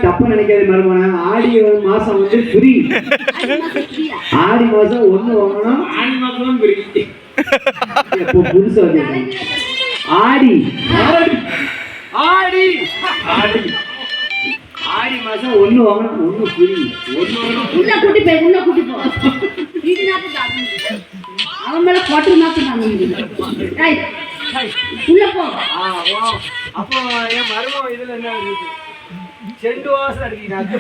தப்ப நினைக்காது மருமன. ஆடி மாசம் வந்து ஃப்ரீ. ஆடி மாசம் ஒண்ணு வாங்கணும். ஆடி மாசம் ஃப்ரீ. இப்போ புதுசா ஆடி ஆடி ஆடி ஆடி மாசம் ஒண்ணு வாங்கணும், ஒண்ணு ஃப்ரீ. உள்ள கூட்டி போய் உள்ள கூட்டி போ. அவன் மேல போட்டு மாசம் உள்ள போ. அப்போ என் மருமம் இதுல என்ன இருக்கு? செண்டு வாசம் அடிக்கிறாங்க.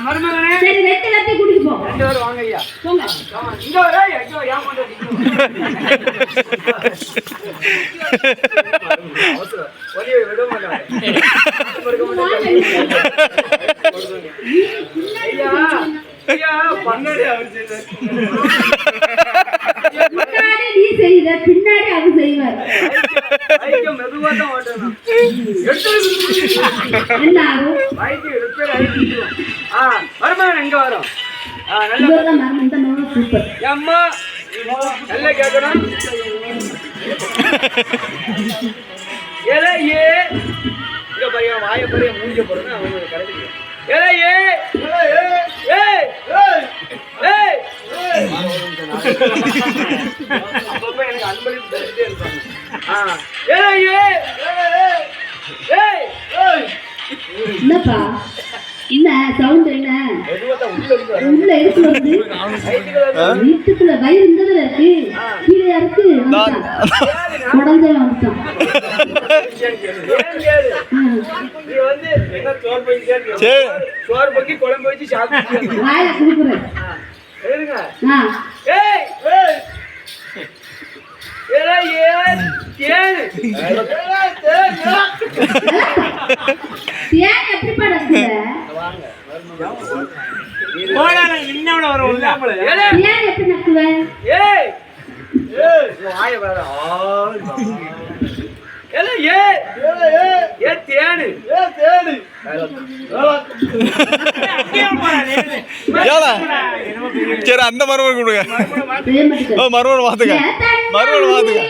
மருமகனே சரி வெட்ட வெட்ட கூட்டிட்டு போ. ரெண்டு பேரும் வாங்க ஐயா. போங்க. இங்க வர ஐயோ யா போட்டு அவசர ஒரே விட மாட்டாங்க. ஐயா ஐயா பண்ணடே அவர் செய்வார். முன்னாடி நீ செய்ற பின்னாடி அவர் செய்வார். ஐயோ மெதுவா தான் ஓட்டணும். என்ன ஆகும்? ஐயோ ரிப்பேர் ஆயிடுச்சு. மருமகன் எங்க வரோம்? நல்ல இவர்தான் மரம் இந்த நோய் சூப்பர். அம்மா நல்ல கேட்கணும். ஏலே ஏ இங்க பாருங்க வாயை பாருங்க மூஞ்ச பாருங்க அவங்க கரெக்ட். ஏலே ஏ ஏ ஏ அப்பப்ப எனக்கு அன்பளிப்பு தந்துட்டே இருப்பாங்க. ஏலே ஏ ஏ என்னப்பா என்ன சவுண்ட் என்ன உள்ள இருக்கு வந்து வீட்டுக்குள்ள வயிறு இருந்ததுல இருக்கு கீழே இருக்கு உடஞ்சே வந்துட்டான். சோறு பக்கி குழம்பு வச்சு சாப்பிட்டு வாயில குடுக்குறேன். ஏன் எப்படி படத்துல ஏன் எப்படி நக்குவேன்? சரி அந்த மருமகன் கொடுங்க. மருமகன் மாத்துங்க. மருமகன் மாத்துங்க.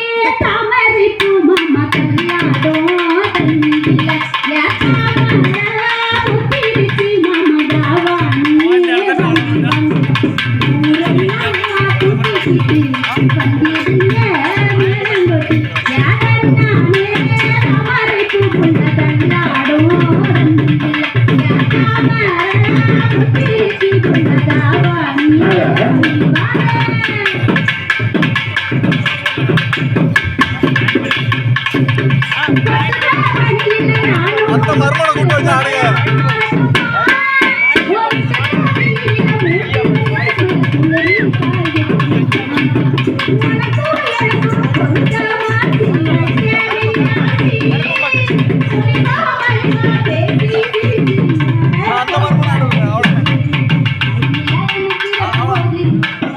அந்த மருமகனை கூட்டு வச்சு ஆடுங்க. அந்த மருமகனை